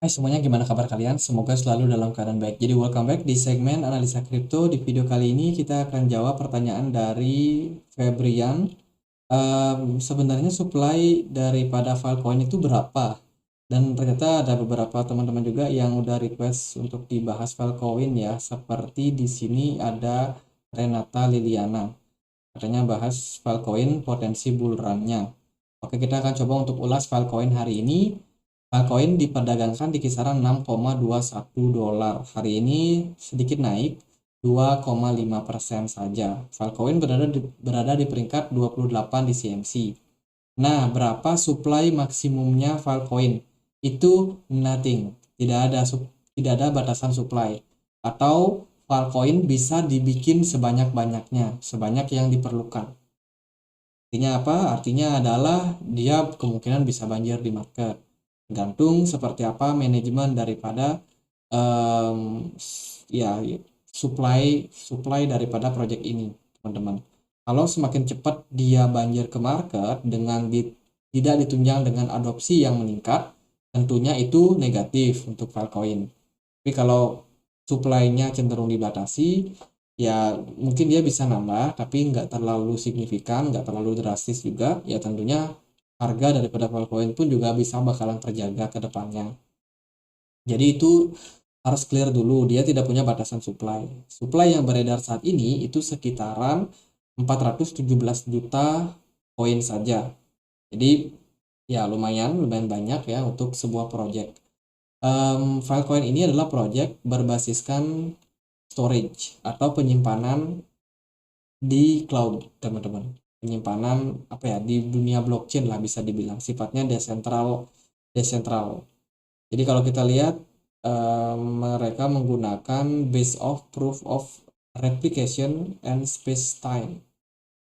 Hai semuanya, gimana kabar kalian? Semoga selalu dalam keadaan baik. Jadi welcome back di segmen analisa kripto. Di video kali ini kita akan jawab pertanyaan dari Febrian. Sebenarnya supply daripada Filecoin itu berapa? Dan ternyata ada beberapa teman-teman juga yang udah request untuk dibahas Filecoin ya. Seperti di sini ada Renata Liliana. Katanya bahas Filecoin potensi bull run-nya. Oke, kita akan coba untuk ulas Filecoin hari ini. Filecoin diperdagangkan di kisaran 6,21 dolar. Hari ini sedikit naik 2,5% saja. Filecoin berada di peringkat 28 di CMC. Nah, berapa supply maksimumnya Filecoin? Itu nothing. Tidak ada batasan supply. Atau Filecoin bisa dibikin sebanyak-banyaknya, sebanyak yang diperlukan. Artinya apa? Artinya adalah dia kemungkinan bisa banjir di market. Tergantung seperti apa manajemen daripada um, ya supply daripada project ini, teman-teman. Kalau semakin cepat dia banjir ke market dengan tidak ditunjang dengan adopsi yang meningkat, tentunya itu negatif untuk Filecoin. Tapi kalau supply-nya cenderung dibatasi, ya mungkin dia bisa nambah, tapi nggak terlalu signifikan, nggak terlalu drastis juga. Ya tentunya harga daripada Filecoin pun juga bisa bakalan terjaga ke depannya. Jadi itu harus clear dulu, dia tidak punya batasan supply. Supply yang beredar saat ini itu sekitaran 417 juta koin saja. Jadi ya lumayan banyak ya untuk sebuah project. Filecoin ini adalah project berbasiskan storage atau penyimpanan di cloud, teman-teman. Penyimpanan apa ya, di dunia blockchain lah bisa dibilang, sifatnya desentral. Jadi kalau kita lihat mereka menggunakan base of proof of replication and space time.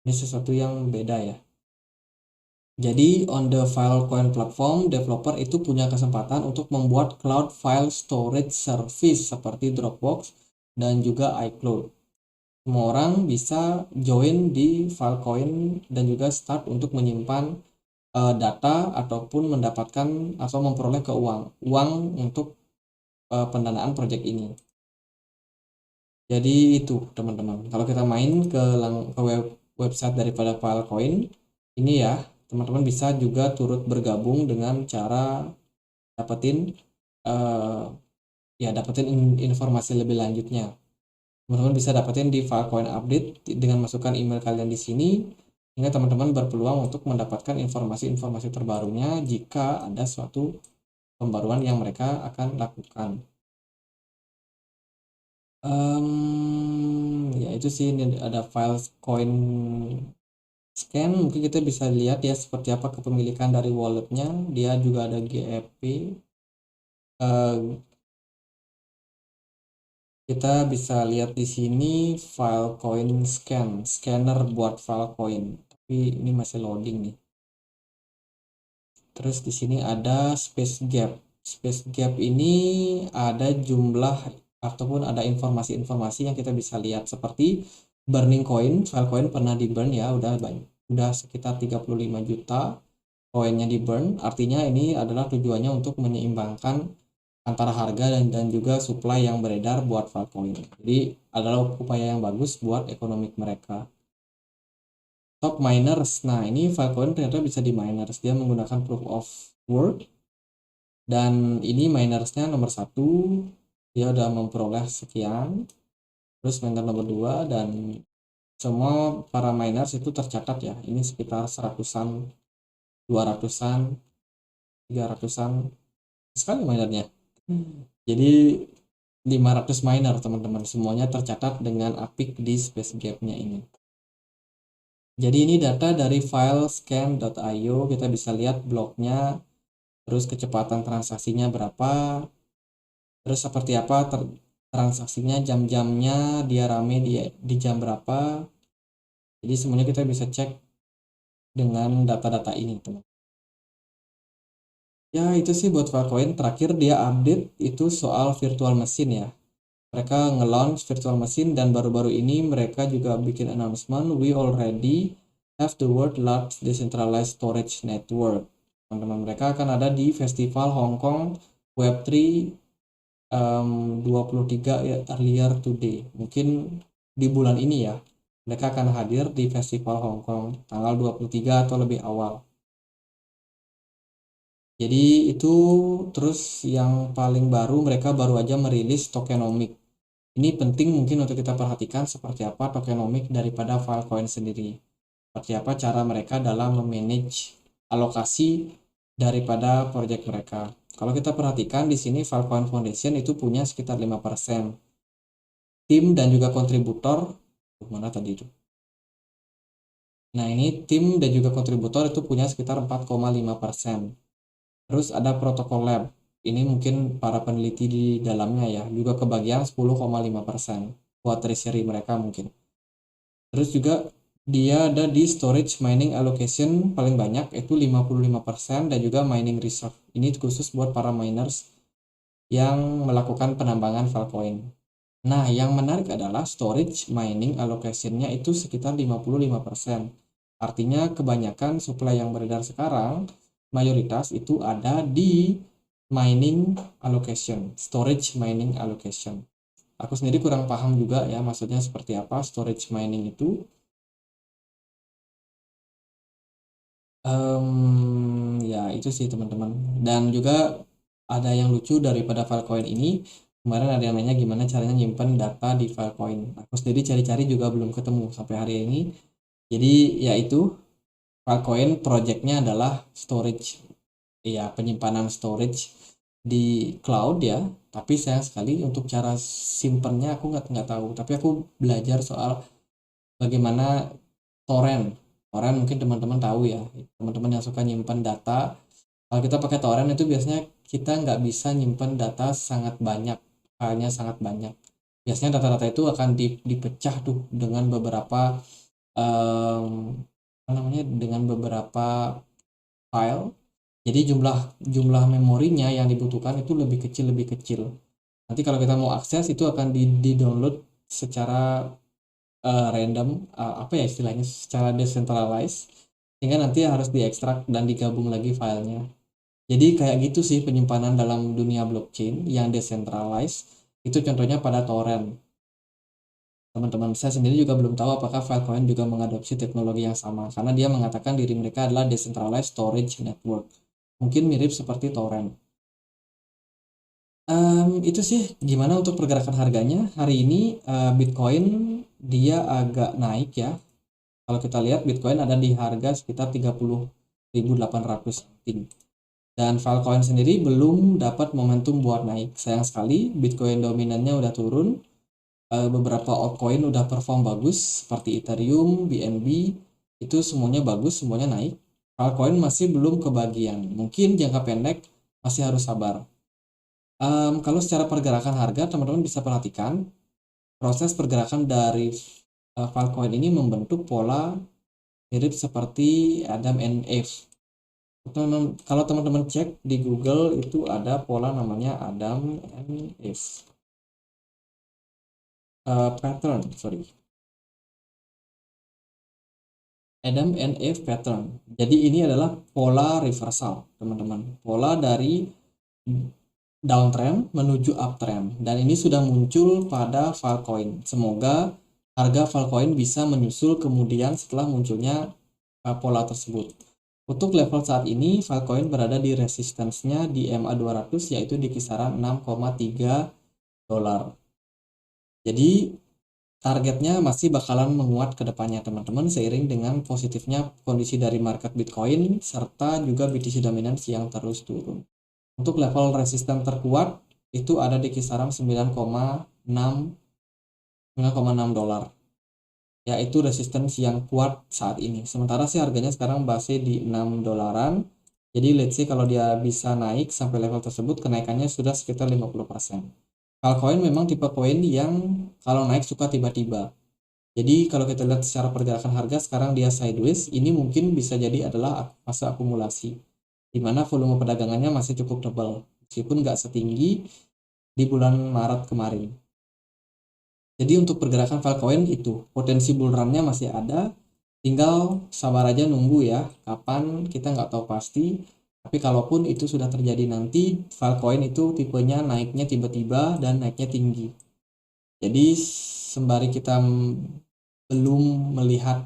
Ini sesuatu yang beda ya. Jadi on the Filecoin platform, developer itu punya kesempatan untuk membuat cloud file storage service seperti Dropbox dan juga iCloud. Semua orang bisa join di Filecoin dan juga start untuk menyimpan data ataupun mendapatkan atau memperoleh uang untuk pendanaan project ini. Jadi itu teman-teman. Kalau kita main ke website daripada Filecoin ini ya, teman-teman bisa juga turut bergabung dengan cara dapetin uh, dapetin informasi lebih lanjutnya. Teman-teman bisa dapetin di Filecoin update dengan masukkan email kalian di sini, sehingga teman-teman berpeluang untuk mendapatkan informasi-informasi terbarunya jika ada suatu pembaruan yang mereka akan lakukan. Ya itu sih, ini ada Filecoin scan, mungkin kita bisa lihat ya seperti apa kepemilikan dari walletnya. Dia juga ada GEP. Kita bisa lihat di sini Filecoin scanner buat Filecoin, tapi ini masih loading nih. Terus di sini ada space gap ini ada jumlah ataupun ada informasi-informasi yang kita bisa lihat seperti burning coin. Filecoin pernah di burn ya, udah sekitar 35 juta koinnya di burn. Artinya ini adalah tujuannya untuk menyeimbangkan antara harga dan juga supply yang beredar buat Filecoin. Jadi adalah upaya yang bagus buat ekonomi mereka. Top miners. Nah, ini Filecoin ternyata bisa di miners. Dia menggunakan proof of work. Dan ini minersnya nomor 1. Dia udah memperoleh sekian. Terus miner nomor 2. Dan semua para miners itu tercatat ya. Ini sekitar 100-an, 200-an, 300-an. Sekali minernya. Jadi 500 miner teman-teman. Semuanya tercatat dengan apik di space gap-nya ini. Jadi ini data dari filescan.io, kita bisa lihat bloknya, terus kecepatan transaksinya berapa, terus seperti apa transaksinya, jam-jamnya, dia rame di jam berapa. Jadi semuanya kita bisa cek dengan data-data ini, teman. Ya itu sih buat Filecoin. Terakhir dia update itu soal virtual machine ya. Mereka nge-launch virtual machine dan baru-baru ini mereka juga bikin announcement, we already have the world largest decentralized storage network. Teman-teman, mereka akan ada di festival Hong Kong Web3 23 earlier today. Mungkin di bulan ini ya, mereka akan hadir di Festival Hong Kong tanggal 23 atau lebih awal. Jadi itu, terus yang paling baru, mereka baru aja merilis tokenomic. Ini penting mungkin untuk kita perhatikan seperti apa tokenomic daripada Filecoin sendiri. Seperti apa cara mereka dalam memanage alokasi daripada project mereka. Kalau kita perhatikan di sini Filecoin Foundation itu punya sekitar 5%. Tim dan juga kontributor, mana tadi itu? Nah, ini tim dan juga kontributor itu punya sekitar 4,5%. Terus ada protokol lab. Ini mungkin para peneliti di dalamnya ya, juga kebagian 10,5% buat treasury mereka mungkin. Terus juga dia ada di storage mining allocation paling banyak itu 55% dan juga mining reserve. Ini khusus buat para miners yang melakukan penambangan Filecoin. Nah, yang menarik adalah storage mining allocation-nya itu sekitar 55%. Artinya kebanyakan supply yang beredar sekarang, mayoritas itu ada di mining allocation, storage mining allocation. Aku sendiri kurang paham juga ya maksudnya seperti apa storage mining itu. Ya itu sih teman-teman. Dan juga ada yang lucu daripada Filecoin ini. Kemarin ada yang nanya gimana caranya nyimpen data di Filecoin. Aku sendiri cari-cari juga belum ketemu sampai hari ini. Jadi ya itu, Filecoin projectnya adalah storage, ya penyimpanan storage di cloud ya. Tapi sayang sekali untuk cara simpennya aku nggak tahu. Tapi aku belajar soal bagaimana torrent. Torrent mungkin teman-teman tahu ya, teman-teman yang suka nyimpan data. Kalau kita pakai torrent itu biasanya kita nggak bisa nyimpan data sangat banyak, filenya sangat banyak. Biasanya data-data itu akan dipecah tuh dengan beberapa apa namanya, dengan beberapa file. Jadi jumlah memorinya yang dibutuhkan itu lebih kecil. Nanti kalau kita mau akses itu akan di-download secara random, apa ya istilahnya, secara decentralized, sehingga nanti harus diekstrak dan digabung lagi filenya. Jadi kayak gitu sih penyimpanan dalam dunia blockchain yang decentralized. Itu contohnya pada torrent. Teman-teman saya sendiri juga belum tahu apakah Filecoin juga mengadopsi teknologi yang sama, karena dia mengatakan diri mereka adalah decentralized storage network. Mungkin mirip seperti torrent. Itu sih gimana untuk pergerakan harganya hari ini. Bitcoin dia agak naik ya. Kalau kita lihat Bitcoin ada di harga sekitar 30.800 something. Dan Filecoin sendiri belum dapat momentum buat naik. Sayang sekali Bitcoin dominannya udah turun. Beberapa altcoin udah perform bagus seperti Ethereum, BNB, itu semuanya bagus, semuanya naik. Filecoin masih belum kebagian. Mungkin jangka pendek masih harus sabar. Kalau secara pergerakan harga teman-teman bisa perhatikan proses pergerakan dari Filecoin ini membentuk pola mirip seperti Adam and Eve. Kalau teman-teman cek di Google itu ada pola namanya Adam and Eve pattern, sorry, Adam and Eve pattern. Jadi ini adalah pola reversal teman-teman, pola dari downtrend menuju uptrend, dan ini sudah muncul pada Filecoin. Semoga harga Filecoin bisa menyusul kemudian setelah munculnya pola tersebut. Untuk level saat ini Filecoin berada di resistance-nya di MA200 yaitu di kisaran 6,3 dolar. Jadi targetnya masih bakalan menguat ke depannya teman-teman, seiring dengan positifnya kondisi dari market Bitcoin serta juga BTC dominance yang terus turun. Untuk level resisten terkuat itu ada di kisaran 9,6 dolar. Yaitu resistance yang kuat saat ini. Sementara sih harganya sekarang base di 6 dolaran. Jadi let's say kalau dia bisa naik sampai level tersebut, kenaikannya sudah sekitar 50%. Filecoin memang tipe koin yang kalau naik suka tiba-tiba. Jadi kalau kita lihat secara pergerakan harga sekarang dia sideways, ini mungkin bisa jadi adalah fase akumulasi, di mana volume perdagangannya masih cukup tebal, meskipun nggak setinggi di bulan Maret kemarin. Jadi untuk pergerakan Filecoin itu potensi bull run-nya masih ada, tinggal sabar aja nunggu ya, kapan kita nggak tahu pasti. Tapi kalaupun itu sudah terjadi nanti, Filecoin itu tipenya naiknya tiba-tiba dan naiknya tinggi. Jadi sembari kita belum melihat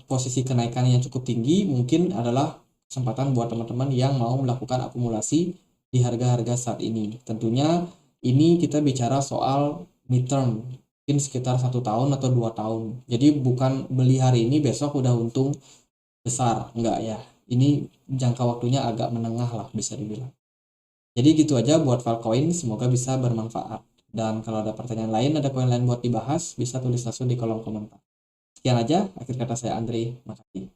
posisi kenaikan yang cukup tinggi, mungkin adalah kesempatan buat teman-teman yang mau melakukan akumulasi di harga-harga saat ini. Tentunya ini kita bicara soal midterm, mungkin sekitar 1 tahun atau 2 tahun. Jadi bukan beli hari ini besok udah untung besar, enggak ya. Ini jangka waktunya agak menengah lah bisa dibilang. Jadi gitu aja buat Filecoin, semoga bisa bermanfaat. Dan kalau ada pertanyaan lain, ada koin lain buat dibahas, bisa tulis langsung di kolom komentar. Sekian aja, akhir kata saya Andre, makasih.